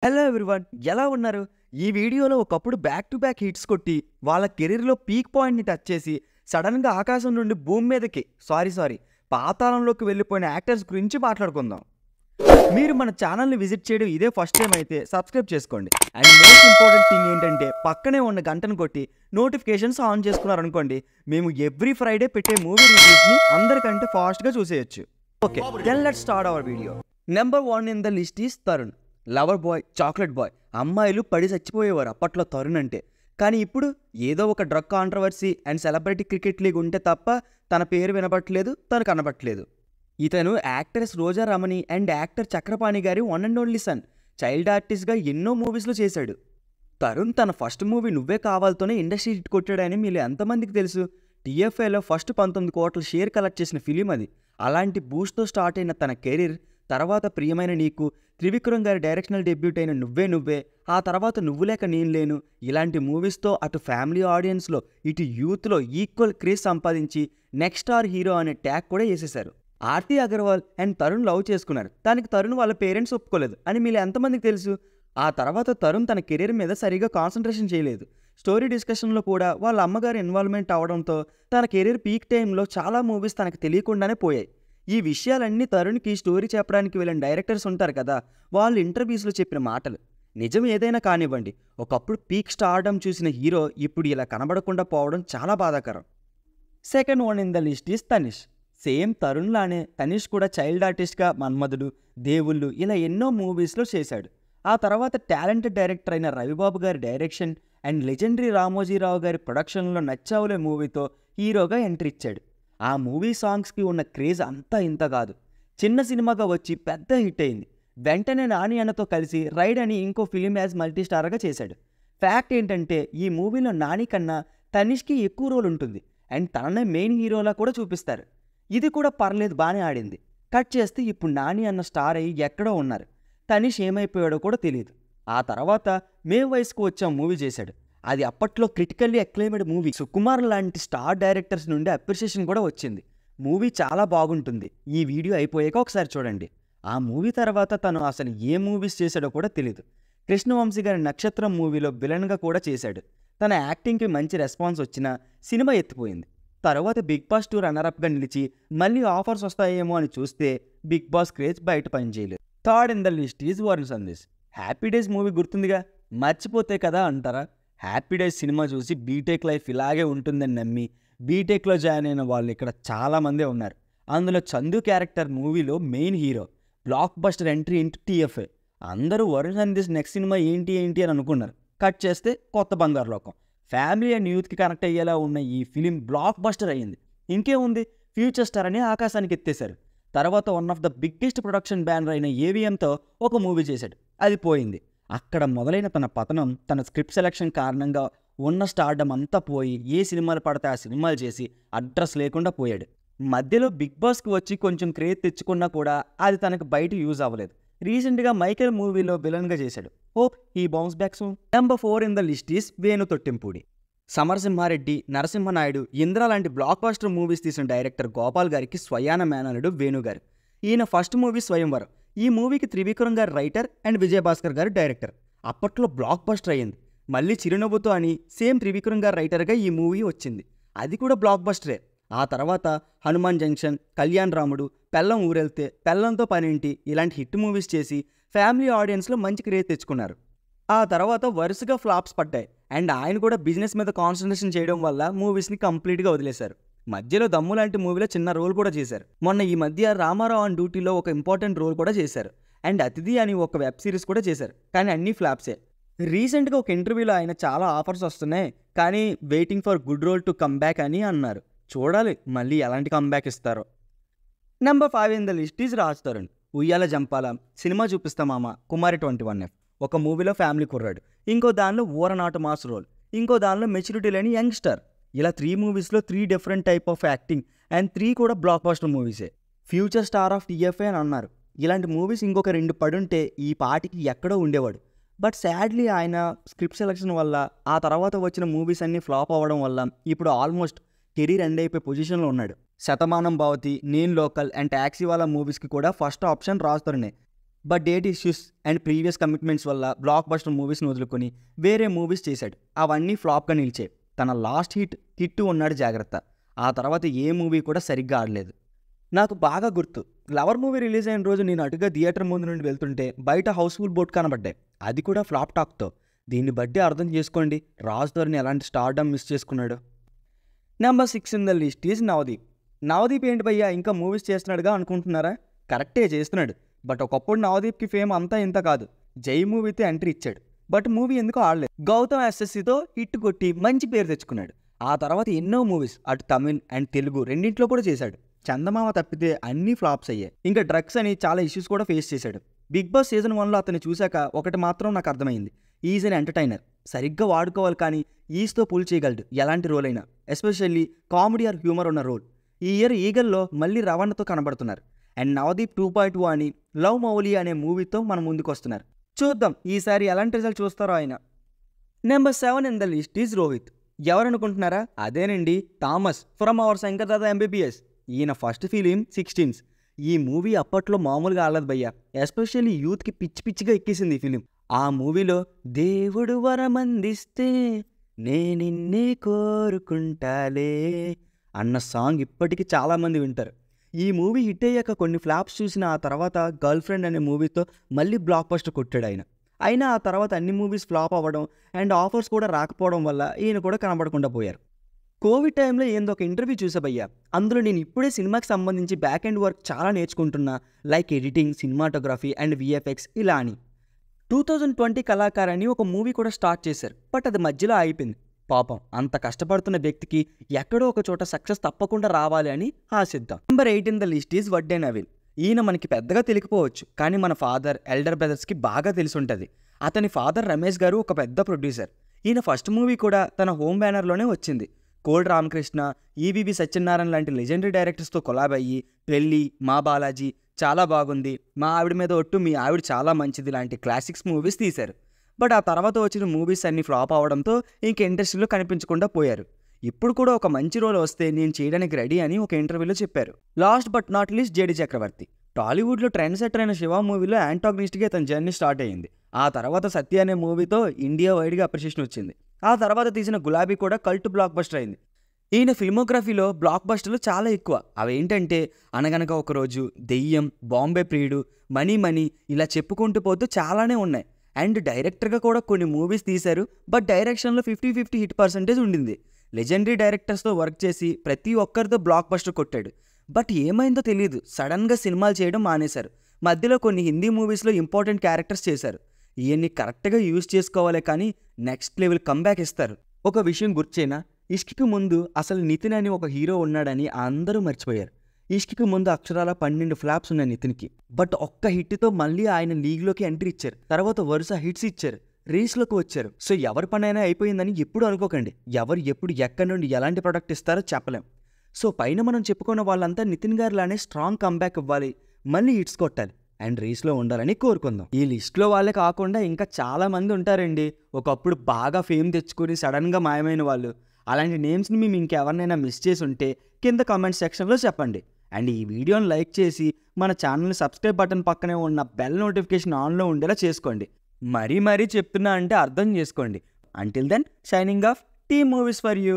Hello everyone, ఎలా ఉన్నారు? ఈ వీడియోలో ఒకప్పుడు బ్యాక్ టు బ్యాక్ హిట్స్ కొట్టి వాళ్ళ కెరీర్లో పీక్ పాయింట్ని టచ్ చేసి సడన్గా ఆకాశం నుండి భూమి మీదకి పాతాళంలోకి వెళ్ళిపోయిన యాక్టర్స్ గురించి మాట్లాడుకుందాం. మీరు మన ఛానల్ని విజిట్ చేయడం ఇదే ఫస్ట్ టైం అయితే సబ్స్క్రైబ్ చేసుకోండి. అండ్ మోస్ట్ ఇంపార్టెంట్ థింగ్ ఏంటంటే పక్కనే ఉన్న గంటను కొట్టి నోటిఫికేషన్స్ ఆన్ చేసుకున్నారనుకోండి, మేము ఎవ్రీ ఫ్రైడే పెట్టే మూవీ రివ్యూస్ని అందరికంటే ఫాస్ట్గా చూసేయచ్చు. Okay, then let's start our video. Number 1 in the list is Tarun. Lover boy, chocolate boy. అమ్మాయిలు పడి చచ్చిపోయేవారు అప్పట్లో తరుణ్ అంటే. కానీ ఇప్పుడు ఏదో ఒక drug controversy and celebrity cricket league ఉంటే తప్ప తన పేరు వినబట్టలేదు, తను కనబట్టలేదు. ఇతను actress Roja Ramani and actor Chakrapani గారి one and only son. Child ఆర్టిస్ట్గా ఎన్నో మూవీస్లో చేశాడు. తరుణ్ తన ఫస్ట్ మూవీ నువ్వే కావాలతోనే ఇండస్ట్రీ హిట్ కొట్టాడని మీరు ఎంతమందికి తెలుసు? టీఎఫ్ఐలో ఫస్ట్ 19 కోట్ల షేర్ కలెక్ట్ చేసిన ఫిలిం అది. అలాంటి బూస్ట్తో స్టార్ట్ అయిన తన కెరీర్ తర్వాత ప్రియమైన నీకు, త్రివిక్రమ్ గారి డైరెక్షనల్ డెబ్యూట్ అయిన నువ్వే నువ్వే, ఆ తర్వాత నువ్వు లేక నేను లేను, ఇలాంటి మూవీస్తో అటు ఫ్యామిలీ ఆడియన్స్లో ఇటు యూత్లో ఈక్వల్ క్రేజ్ సంపాదించి నెక్స్ట్ స్టార్ హీరో అనే ట్యాగ్ కూడా వేసేశారు. ఆర్తి అగర్వాల్ అండ్ తరుణ్ లవ్ చేసుకున్నారు. దానికి తరుణ్ వాళ్ళ పేరెంట్స్ ఒప్పుకోలేదు అని మీరు ఎంతమందికి తెలుసు? ఆ తర్వాత తరుణ్ తన కెరీర్ మీద సరిగా కాన్సన్ట్రేషన్ చేయలేదు. స్టోరీ డిస్కషన్లో కూడా వాళ్ళ అమ్మగారు ఇన్వాల్వ్మెంట్ అవడంతో తన కెరీర్ పీక్ టైంలో చాలా మూవీస్ తనకు తెలియకుండానే పోయాయి. ఈ విషయాలన్నీ తరుణ్కి స్టోరీ చెప్పడానికి వెళ్ళిన డైరెక్టర్స్ ఉంటారు కదా, వాళ్ళు ఇంటర్వ్యూస్లో చెప్పిన మాటలు. నిజం ఏదైనా కానివ్వండి, ఒకప్పుడు పీక్ స్టార్డమ్ చూసిన హీరో ఇప్పుడు ఇలా కనబడకుండా పోవడం చాలా బాధాకరం. Second one in the list is Tanishq. Same Tarun లానే తనిష్ కూడా చైల్డ్ ఆర్టిస్ట్గా మన్మధుడు, దేవుళ్ళు ఇలా ఎన్నో మూవీస్లో చేశాడు. ఆ తర్వాత టాలెంటెడ్ డైరెక్టర్ అయిన రవిబాబు గారి డైరెక్షన్ అండ్ లెజెండరీ రామోజీరావు గారి ప్రొడక్షన్లో నచ్చావులే మూవీతో హీరోగా ఎంట్రీ ఇచ్చాడు. ఆ మూవీ సాంగ్స్కి ఉన్న క్రేజ్ అంతా ఇంత కాదు. చిన్న సినిమాగా వచ్చి పెద్ద హిట్ అయింది. వెంటనే నాని అన్నతో కలిసి రైడ్ అని ఇంకో ఫిలిం యాజ్ మల్టీ స్టార్గా చేశాడు. ఫ్యాక్ట్ ఏంటంటే ఈ మూవీలో నాని కన్నా తనిష్కి ఎక్కువ రోల్ ఉంటుంది అండ్ తననే మెయిన్ హీరోలా కూడా చూపిస్తారు. ఇది కూడా పర్లేదు, బాగానే ఆడింది. కట్ చేస్తే ఇప్పుడు నాని అన్న స్టార్ అయ్యి ఎక్కడో ఉన్నారు. తనిష్ ఏమైపోయాడో కూడా తెలియదు. ఆ తర్వాత మేం వయసుకు వచ్చే మూవీ చేశాడు. అది అప్పట్లో క్రిటికల్లీ అక్లైమ్డ్ మూవీ. సుకుమార్ లాంటి స్టార్ డైరెక్టర్స్ నుండి అప్రిషియేషన్ కూడా వచ్చింది. మూవీ చాలా బాగుంటుంది. ఈ వీడియో అయిపోయాక ఒకసారి చూడండి. ఆ మూవీ తర్వాత తను అసలు ఏ మూవీస్ చేశాడో కూడా తెలియదు. కృష్ణవంశీ గారి నక్షత్రం మూవీలో విలన్గా కూడా చేశాడు. తన యాక్టింగ్కి మంచి రెస్పాన్స్ వచ్చినా సినిమా ఎత్తిపోయింది. తర్వాత బిగ్ బాస్ 2 రన్నరప్గా నిలిచి మళ్ళీ ఆఫర్స్ వస్తాయేమో అని చూస్తే బిగ్ బాస్ క్రేజ్ బయట పనిచేయలేదు. Third in the list is Varun Sandesh. Happy days movie గుర్తుందిగా, మర్చిపోతే కదా అంటారా? హ్యాపీ డేస్ సినిమా చూసి బీటెక్ లైఫ్ ఇలాగే ఉంటుందని నమ్మి బీటెక్లో జాయిన్ అయిన వాళ్ళు ఇక్కడ చాలామందే ఉన్నారు. అందులో చందు క్యారెక్టర్ మూవీలో main hero. Block buster entry into TFI. అందరూ వరుణ్ సందేశ్ నెక్స్ట్ సినిమా ఏంటి అని అనుకున్నారు. కట్ చేస్తే కొత్త బంగారు లోకం. ఫ్యామిలీ అండ్ యూత్కి కనెక్ట్ అయ్యేలా ఉన్న ఈ ఫిలిం బ్లాక్ బస్టర్ అయ్యింది. ఇంకేముంది, ఫ్యూచర్ స్టార్ అని ఆకాశానికి ఎత్తేశారు. తర్వాత one of the biggest production banner అయిన ఏవిఎంతో ఒక మూవీ చేశాడు. అది పోయింది. అక్కడ మొదలైన తన పతనం తన స్క్రిప్ట్ సెలెక్షన్ కారణంగా ఉన్న స్టార్డమ్ అంతా పోయి ఏ సినిమాలు పడితే ఆ సినిమాలు చేసి అడ్రస్ లేకుండా పోయాడు. మధ్యలో బిగ్ బాస్కి వచ్చి కొంచెం క్రేజ్ తెచ్చుకున్నా కూడా అది తనకు బయట యూజ్ అవ్వలేదు. రీసెంట్గా మైకేల్ మూవీలో విలన్గా చేశాడు. Hope he bounce back soon. Number 4 in the list is Venu Thottempudi. Samarasimha Reddy, Narasimha Naidu, Indra లాంటి బ్లాక్ బస్టర్ మూవీస్ తీసిన డైరెక్టర్ గోపాల్ గారికి స్వయాన మేనలుడు వేణు గారు. ఈయన ఫస్ట్ మూవీ స్వయంవరం. ఈ మూవీకి త్రివిక్రమ్ గారు రైటర్ అండ్ విజయభాస్కర్ గారు డైరెక్టర్. అప్పట్లో బ్లాక్ బస్టర్ అయ్యింది. మళ్ళీ చిరునవ్వుతో అని సేమ్ త్రివిక్రమ్ గారు రైటర్గా ఈ మూవీ వచ్చింది. అది కూడా బ్లాక్ బస్టరే. ఆ తర్వాత హనుమాన్ జంక్షన్, కళ్యాణ్ రాముడు, పెళ్ళం ఊరెళ్తే, పెళ్ళంతో పనేంటి ఇలాంటి హిట్ మూవీస్ చేసి ఫ్యామిలీ ఆడియన్స్లో మంచి క్రేజ్ తెచ్చుకున్నారు. ఆ తర్వాత వరుసగా ఫ్లాప్స్ పడ్డాయి అండ్ ఆయన కూడా బిజినెస్ మీద కాన్సన్ట్రేషన్ చేయడం వల్ల మూవీస్ని కంప్లీట్గా వదిలేశారు. మధ్యలో దమ్ము లాంటి మూవీలో చిన్న రోల్ కూడా చేశారు. మొన్న ఈ మధ్య రామారావు ఆన్ డ్యూటీలో ఒక ఇంపార్టెంట్ రోల్ కూడా చేశారు. అండ్ అతిథి అని ఒక వెబ్ సిరీస్ కూడా చేశారు. కానీ అన్నీ ఫ్లాప్సే. రీసెంట్గా ఒక ఇంటర్వ్యూలో ఆయన చాలా ఆఫర్స్ వస్తున్నాయి కానీ waiting for good role to come back అని అన్నారు. చూడాలి మళ్ళీ ఎలాంటి కమ్బ్యాక్ ఇస్తారో. Number 5 in the list is Raj Tarun. Uyyala Jampala, cinema చూపిస్తా మామ, కుమారి 21F. ఒక మూవీలో ఫ్యామిలీ కుర్రాడు, ఇంకో దానిలో ఊరనాటు మాస్ రోల్, ఇంకో దానిలో మెచ్యూరిటీ లేని యంగ్స్టర్. ఇలా 3 మూవీస్లో 3 different type of acting and 3 కూడా బ్లాక్ బస్టర్ మూవీసే. ఫ్యూచర్ స్టార్ ఆఫ్ టీఎఫ్ఐ అని అన్నారు. ఇలాంటి మూవీస్ ఇంకొక 2 పడుంటే ఈ పాటికి ఎక్కడో ఉండేవాడు. బట్ సాడ్లీ ఆయన స్క్రిప్ట్ సెలెక్షన్ వల్ల ఆ తర్వాత వచ్చిన మూవీస్ అన్నీ ఫ్లాప్ అవ్వడం వల్ల ఇప్పుడు ఆల్మోస్ట్ కెరీర్ ఎండ్ అయిపోయే పొజిషన్లో ఉన్నాడు. శతమానం భవతి, నేను లోకల్ అండ్ ట్యాక్సీ వాళ్ళ మూవీస్కి కూడా ఫస్ట్ ఆప్షన్ రాజ్ తరుణే. But date issues and previous commitments వల్ల బ్లాక్ బస్టర్ మూవీస్ని వదులుకొని వేరే మూవీస్ చేశాడు. అవన్నీ ఫ్లాప్గా నిలిచాయి. తన లాస్ట్ హిట్ ఉన్నాడు జాగ్రత్త. ఆ తర్వాత ఏ మూవీ కూడా సరిగ్గా ఆడలేదు. నాకు బాగా గుర్తు, లవర్ మూవీ రిలీజ్ అయిన రోజు నేను అటుగా థియేటర్ ముందు నుండి వెళ్తుంటే బయట హౌస్ఫుల్ బోర్డ్ కనబడ్డాయి. అది కూడా ఫ్లాప్ టాక్తో. దీన్ని బట్టి అర్థం చేసుకోండి రాజ్ తరుణ్ ఎలాంటి స్టార్డమ్ మిస్ చేసుకున్నాడు. Number 6 in the list is Navdeep. Navdeep ఏంటి భయ్యా ఇంకా మూవీస్ చేస్తున్నాడుగా అనుకుంటున్నారా? కరెక్టే చేస్తున్నాడు. బట్ ఒకప్పుడు నవదీప్కి ఫేమ్ అంతా ఇంత కాదు. జై మూవీతో ఎంట్రీ ఇచ్చాడు. బట్ మూవీ ఎందుకో ఆడలేదు. గౌతమ్ ఎస్ఎస్సితో హిట్ కొట్టి మంచి పేరు తెచ్చుకున్నాడు. ఆ తర్వాత ఎన్నో మూవీస్ అటు తమిళ్ అండ్ తెలుగు రెండింటిలో కూడా చేశాడు. చందమామ తప్పితే అన్నీ ఫ్లాప్స్ అయ్యాయి. ఇంకా డ్రగ్స్ అని చాలా ఇష్యూస్ కూడా ఫేస్ చేశాడు. బిగ్ బాస్ సీజన్ 1లో అతన్ని చూశాక ఒకటి మాత్రం నాకు అర్థమైంది, ఈజ్ అన్ ఎంటర్టైనర్. సరిగ్గా వాడుకోవాలి కానీ ఈజ్తో పుల్ చేయగలడు ఎలాంటి రోల్ అయినా, ఎస్పెషల్లీ కామెడీ ఆర్ హ్యూమర్ ఉన్న రోల్. ఈ ఇయర్ ఈగల్లో మళ్ళీ రవణతో కనబడుతున్నారు. అండ్ నవదీప్ 2.2 అని లవ్ మౌలి అనే మూవీతో మన ముందుకు వస్తున్నారు. చూద్దాం ఈసారి ఎలాంటి రిజల్ట్ చూస్తారో ఆయన. Number 7 in the list is Rohit. ఎవరనుకుంటున్నారా? అదేనండి, Thomas from our Shankar Dada MBBS. ఈయన ఫస్ట్ ఫిలిం 16. ఈ మూవీ అప్పట్లో మామూలుగా ఆడలేదు భయ్యా. ఎస్పెషల్లీ యూత్కి పిచ్చిగా ఎక్కేసింది ఈ ఫిలిం. ఆ మూవీలో దేవుడు వరమందిస్తే నేనిన్నే కోరుకుంటాలే అన్న సాంగ్ ఇప్పటికీ చాలామంది వింటారు. ఈ మూవీ హిట్ అయ్యాక కొన్ని ఫ్లాప్స్ చూసిన ఆ తర్వాత గర్ల్ ఫ్రెండ్ అనే మూవీతో మళ్ళీ బ్లాక్ బస్టర్ కొట్టాడు ఆయన. అయినా ఆ తర్వాత అన్ని మూవీస్ ఫ్లాప్ అవ్వడం అండ్ ఆఫర్స్ కూడా రాకపోవడం వల్ల ఈయన కూడా కనబడకుండా పోయారు. కోవిడ్ టైంలో ఏందో ఒక ఇంటర్వ్యూ చూసాబయ్యా. అందులో నేను ఇప్పుడే సినిమాకి సంబంధించి బ్యాక్ అండ్ వర్క్ చాలా నేర్చుకుంటున్నా, like editing, cinematography and VFX ఇలా అని. 2020 కళాకార్ అని ఒక మూవీ కూడా స్టార్ట్ చేశారు. బట్ అది మధ్యలో ఆగిపోయింది. పాపం అంత కష్టపడుతున్న వ్యక్తికి ఎక్కడో ఒక చోట సక్సెస్ తప్పకుండా రావాలి అని ఆశిద్దాం. Number 8 in the list is Vadde Naveen. ఈయన మనకి పెద్దగా తెలియకపోవచ్చు కానీ మన ఫాదర్, ఎల్డర్ బ్రదర్స్కి బాగా తెలిసి ఉంటుంది. అతని ఫాదర్ రమేష్ గారు ఒక పెద్ద ప్రొడ్యూసర్. ఈయన ఫస్ట్ మూవీ కూడా తన హోమ్ బ్యానర్లోనే వచ్చింది. కోల్డ్ రామకృష్ణ, ఈవీవి సత్యనారాయణ లాంటి లెజెండరీ డైరెక్టర్స్తో కొలాబ్ అయ్యి పెళ్ళి, మా బాలాజీ, చాలా బాగుంది, మా ఆవిడ మీద ఒట్టు, మీ ఆవిడ చాలా మంచిది లాంటి క్లాసిక్స్ మూవీస్ తీశారు. బట్ ఆ తర్వాత వచ్చిన మూవీస్ అన్ని ఫ్లాప్ అవడంతో ఇంక ఇండస్ట్రీలో కనిపించకుండా పోయారు. ఇప్పుడు కూడా ఒక మంచి రోల్ వస్తే నేను చేయడానికి రెడీ అని ఒక ఇంటర్వ్యూలో చెప్పారు. Last but not least JD Chakravarthy. టాలీవుడ్లో ట్రెండ్ సెటర్ అయిన శివ మూవీలో యాంటాగనిస్ట్గా తన జర్నీ స్టార్ట్ అయ్యింది. ఆ తర్వాత సత్య అనే మూవీతో ఇండియా వైడ్గా అప్రిషియేషన్ వచ్చింది. ఆ తర్వాత తీసిన గులాబీ కూడా కల్ట్ బ్లాక్ బస్టర్ అయింది. ఈయన ఫిల్మోగ్రఫీలో బ్లాక్ బస్టర్లు చాలా ఎక్కువ. అవేంటంటే అనగనగా ఒకరోజు, దెయ్యం, బాంబే ప్రియుడు, మనీ ఇలా చెప్పుకుంటూ పోతూ చాలానే ఉన్నాయి. అండ్ డైరెక్టర్గా కూడా కొన్ని మూవీస్ తీశారు. బట్ డైరెక్షన్లో 50-50 హిట్ పర్సెంటేజ్ ఉండింది. లెజెండరీ డైరెక్టర్స్తో వర్క్ చేసి ప్రతి ఒక్కరితో బ్లాక్ బస్టర్ కొట్టాడు. బట్ ఏమైందో తెలియదు, సడన్గా సినిమాలు చేయడం మానేశారు. మధ్యలో కొన్ని హిందీ మూవీస్లో ఇంపార్టెంట్ క్యారెక్టర్స్ చేశారు. ఇవన్నీ కరెక్ట్గా యూజ్ చేసుకోవాలి కానీ నెక్స్ట్ లెవెల్ కంబ్యాక్ ఇస్తారు. ఒక విషయం గుర్చేనా, ఇష్క్కి ముందు అసలు నితిన్ అని ఒక హీరో ఉన్నాడని అందరూ మర్చిపోయారు. ఇష్క్కి ముందు అక్షరాల 12 ఫ్లాప్స్ ఉన్నాయి నితిన్కి. బట్ ఒక్క హిట్తో మళ్ళీ ఆయన లీగ్లోకి ఎంట్రీ ఇచ్చారు. తర్వాత వరుస హిట్స్ ఇచ్చారు, రేస్లోకి వచ్చారు. సో ఎవరి పనైనా అయిపోయిందని ఎప్పుడు అనుకోకండి. ఎవరు ఎప్పుడు ఎక్కడి నుండి ఎలాంటి ప్రొడక్ట్ ఇస్తారో చెప్పలేం. సో పైన మనం చెప్పుకున్న వాళ్ళంతా నితిన్ గారిలానే స్ట్రాంగ్ కంబ్యాక్ ఇవ్వాలి, మళ్ళీ హిట్స్ కొట్టాలి అండ్ రేస్లో ఉండాలని కోరుకుందాం. ఈ లిస్ట్లో వాళ్ళే కాకుండా ఇంకా చాలా మంది ఉంటారండి. ఒకప్పుడు బాగా ఫేమ్ తెచ్చుకొని సడన్గా మాయమైన వాళ్ళు. అలాంటి నేమ్స్ని మేము ఇంకెవరినైనా మిస్ చేసి ఉంటే కింద కామెంట్ సెక్షన్లో చెప్పండి. అండ్ ఈ వీడియోని లైక్ చేసి మన ఛానల్ని సబ్స్క్రైబ్ బటన్ పక్కనే ఉన్న బెల్ నోటిఫికేషన్ ఆన్లో ఉండేలా చేసుకోండి. మరీ చెప్తున్నా అంటే అర్థం చేసుకోండి. Until then, signing off, team movies for you.